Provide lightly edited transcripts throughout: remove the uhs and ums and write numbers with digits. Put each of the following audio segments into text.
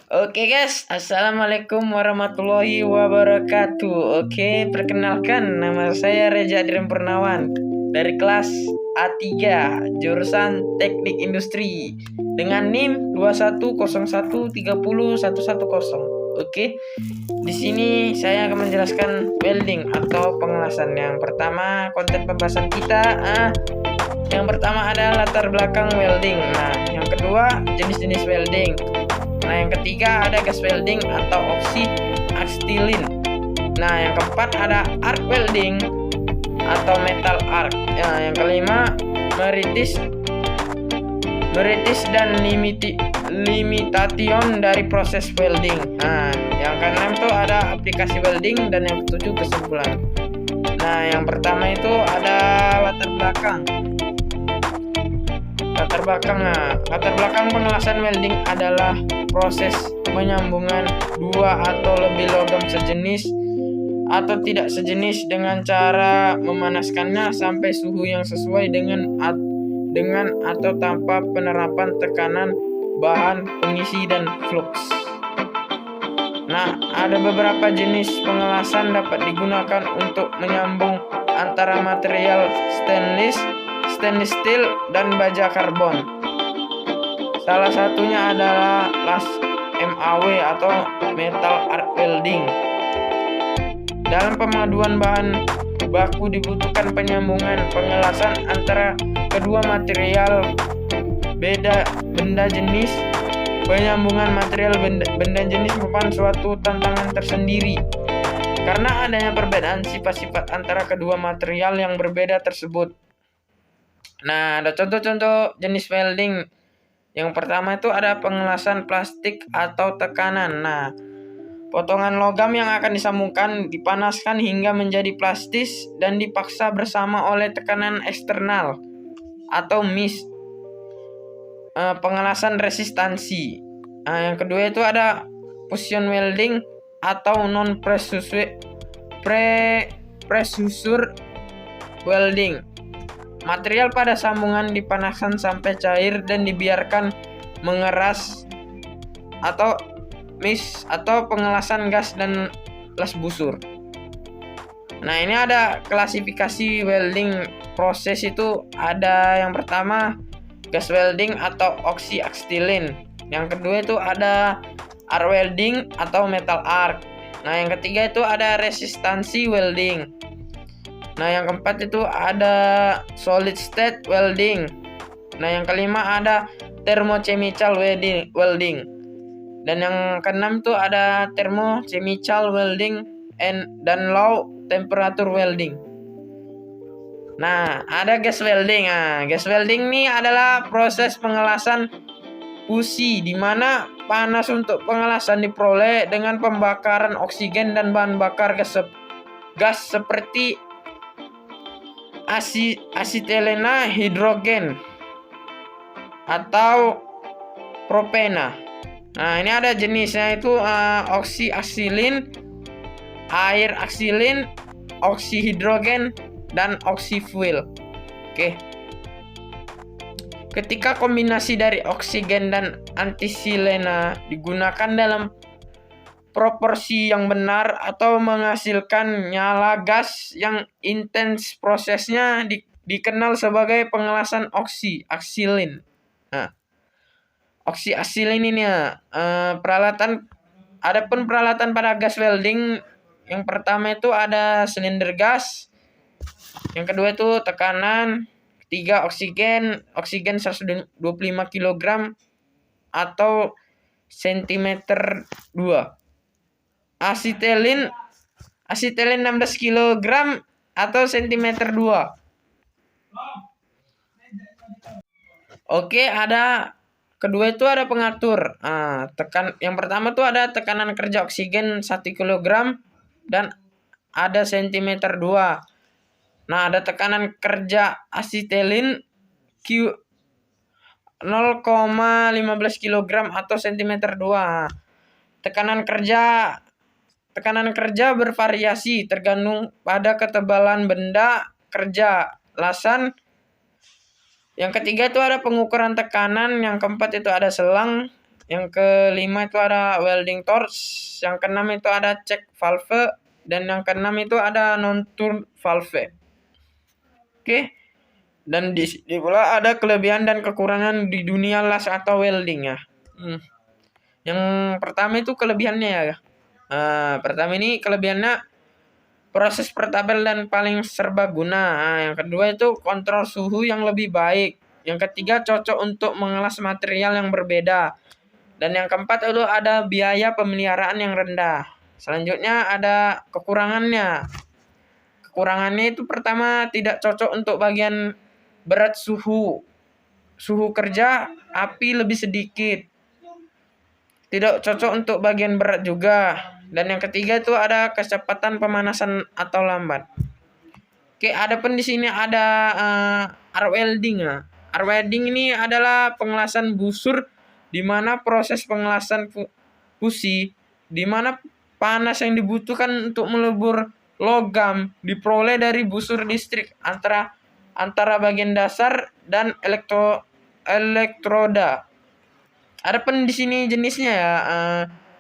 Oke guys, Assalamualaikum warahmatullahi wabarakatuh. Oke, perkenalkan nama saya Reza Adrian Purnawan dari kelas A3 jurusan Teknik Industri dengan NIM 2101301110. Oke. Di sini saya akan menjelaskan welding atau pengelasan. Yang pertama, konten pembahasan kita yang pertama ada latar belakang welding. Nah, yang kedua jenis-jenis welding. Nah, yang ketiga ada gas welding atau oxy-acetylene. Nah, yang keempat ada arc welding atau metal arc. Yang kelima meritis dan limitation dari proses welding. Nah, yang keenam itu ada aplikasi welding dan yang ketujuh kesimpulan. Nah, yang pertama itu ada latar belakang. Latar belakang pengelasan welding adalah proses penyambungan dua atau lebih logam sejenis atau tidak sejenis dengan cara memanaskannya sampai suhu yang sesuai dengan atau tanpa penerapan tekanan bahan pengisi dan flux. Nah, ada beberapa jenis pengelasan dapat digunakan untuk menyambung antara material stainless steel dan baja karbon. Salah satunya adalah las MAW atau metal arc welding. Dalam pemaduan bahan baku dibutuhkan penyambungan pengelasan antara kedua material benda jenis. Penyambungan material benda jenis merupakan suatu tantangan tersendiri karena adanya perbedaan sifat-sifat antara kedua material yang berbeda tersebut. Nah, ada contoh-contoh jenis welding. Yang pertama itu ada pengelasan plastik atau tekanan. Nah, potongan logam yang akan disambungkan dipanaskan hingga menjadi plastis dan dipaksa bersama oleh tekanan eksternal atau MIS. Pengelasan resistansi. Nah, yang kedua itu ada fusion welding atau non pressure welding. Material pada sambungan dipanaskan sampai cair dan dibiarkan mengeras atau MIS atau pengelasan gas dan las busur. Nah, ini ada klasifikasi welding proses itu ada yang pertama gas welding atau oxy-acetylene. Yang kedua itu ada arc welding atau metal arc. Nah, yang ketiga itu ada resistansi welding. Nah, yang keempat itu ada solid state welding. Nah, yang kelima ada thermochemical welding. Dan yang keenam itu ada thermochemical welding dan low temperature welding. Nah, ada gas welding. Nah, gas welding ini adalah proses pengelasan fusi di mana panas untuk pengelasan diperoleh dengan pembakaran oksigen dan bahan bakar gas seperti asetilena hidrogen atau propena. Nah, ini ada jenisnya itu oxy-acetylene, air acetylene, oxy-hidrogen, dan oxy-fuel. Oke. Ketika kombinasi dari oksigen dan antisilena digunakan dalam proporsi yang benar atau menghasilkan nyala gas yang intens, prosesnya dikenal sebagai pengelasan oxy-acetylene. Nah, oxy-acetylene ini peralatan pada gas welding. Yang pertama itu ada silinder gas. Yang kedua itu tekanan. Ketiga oksigen 125 kg atau cm2. Asetilene 16 kg atau cm2. Oke, kedua itu ada pengatur. Yang pertama itu ada tekanan kerja oksigen 1 kg dan ada cm2. Nah, ada tekanan kerja asetilene Q 0,15 kg atau cm2. Tekanan kerja bervariasi tergantung pada ketebalan benda kerja lasan. Yang ketiga itu ada pengukuran tekanan. Yang keempat itu ada selang. Yang kelima itu ada welding torch, yang keenam itu ada check valve, dan yang keenam itu ada non-turn valve. Oke. Dan di sini pula ada kelebihan dan kekurangan di dunia las atau welding ya. Yang pertama itu kelebihannya ya. Pertama ini kelebihannya proses portabel dan paling serbaguna. Yang kedua itu kontrol suhu yang lebih baik. Yang ketiga cocok untuk mengelas material yang berbeda. Dan yang keempat itu ada biaya pemeliharaan yang rendah. Selanjutnya ada kekurangannya. Kekurangannya itu pertama tidak cocok untuk bagian berat suhu kerja api lebih sedikit. Tidak cocok untuk bagian berat juga. Dan yang ketiga itu ada kecepatan pemanasan atau lambat. Oke, ada pun di sini ada arc welding ya. Arc welding ini adalah pengelasan busur di mana proses pengelasan busi di mana panas yang dibutuhkan untuk melebur logam diperoleh dari busur listrik antara bagian dasar dan elektroda. Ada pun di sini jenisnya ya.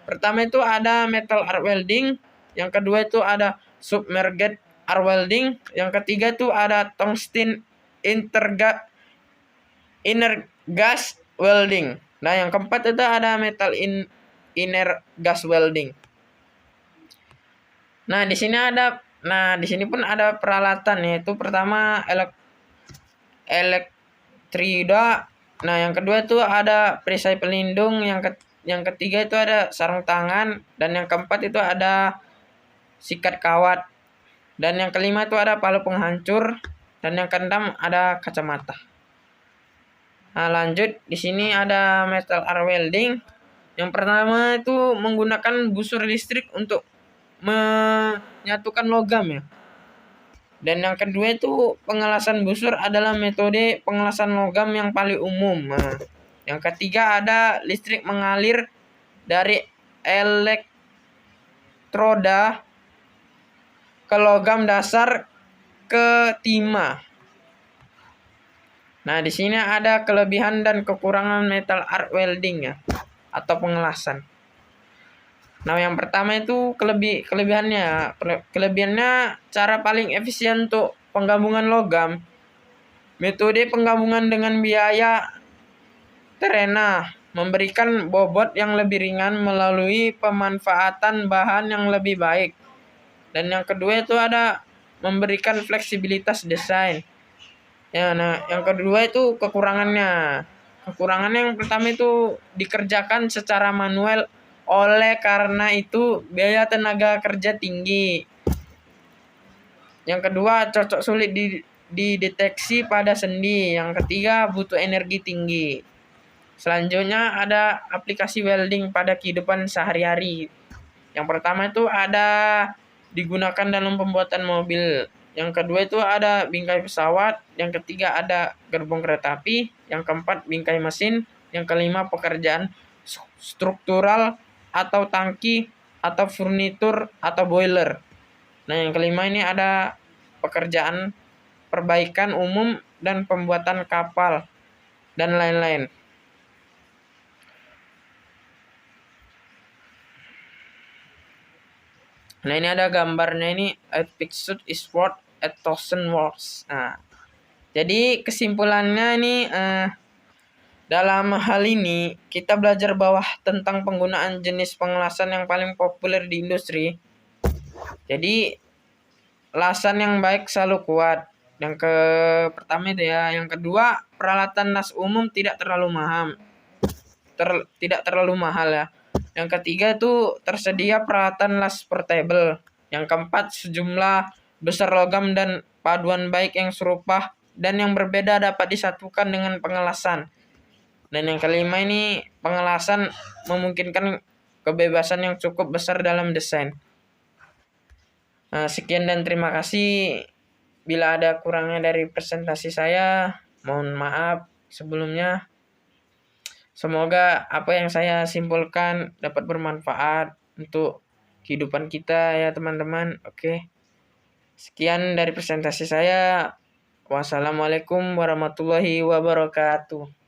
Pertama itu ada metal arc welding, yang kedua itu ada submerged arc welding, yang ketiga itu ada tungsten inner gas welding. Nah, yang keempat itu ada metal inner gas welding. Nah, di sini pun ada peralatan, yaitu pertama elektroda. Nah, yang kedua itu ada perisai pelindung, yang ketiga itu ada sarung tangan, dan yang keempat itu ada sikat kawat, dan yang kelima itu ada palu penghancur, dan yang keenam ada kacamata. Nah, lanjut di sini ada metal arc welding. Yang pertama itu menggunakan busur listrik untuk menyatukan logam ya. Dan yang kedua itu pengelasan busur adalah metode pengelasan logam yang paling umum. Nah, yang ketiga ada listrik mengalir dari elektroda ke logam dasar ke timah. Nah, di sini ada kelebihan dan kekurangan metal arc welding ya, atau pengelasan. Nah, yang pertama itu kelebihannya. Kelebihannya cara paling efisien untuk penggabungan logam. Metode penggabungan dengan biaya terendah, memberikan bobot yang lebih ringan melalui pemanfaatan bahan yang lebih baik. Dan yang kedua itu ada memberikan fleksibilitas desain. Ya, nah, yang kedua itu kekurangannya. Kekurangannya yang pertama itu dikerjakan secara manual, oleh karena itu biaya tenaga kerja tinggi. Yang kedua cocok sulit dideteksi pada sendi. Yang ketiga butuh energi tinggi. Selanjutnya ada aplikasi welding pada kehidupan sehari-hari. Yang pertama itu ada digunakan dalam pembuatan mobil. Yang kedua itu ada bingkai pesawat. Yang ketiga ada gerbong kereta api. Yang keempat bingkai mesin. Yang kelima pekerjaan struktural atau tangki atau furnitur atau boiler. Nah, yang kelima ini ada pekerjaan perbaikan umum dan pembuatan kapal dan lain-lain. Nah, ini ada gambarnya, ini a picture is worth a thousand words. Nah, jadi kesimpulannya ini dalam hal ini kita belajar bahwa tentang penggunaan jenis pengelasan yang paling populer di industri. Jadi lasan yang baik selalu kuat. Yang pertama itu ya. Yang kedua, peralatan las umum tidak terlalu mahal. Tidak terlalu mahal ya. Yang ketiga itu tersedia peralatan las portable. Yang keempat, sejumlah besar logam dan paduan baik yang serupa dan yang berbeda dapat disatukan dengan pengelasan. Dan yang kelima ini pengelasan memungkinkan kebebasan yang cukup besar dalam desain. Nah, sekian dan terima kasih. Bila ada kurangnya dari presentasi saya, mohon maaf sebelumnya. Semoga apa yang saya simpulkan dapat bermanfaat untuk kehidupan kita ya teman-teman. Oke. Sekian dari presentasi saya. Wassalamualaikum warahmatullahi wabarakatuh.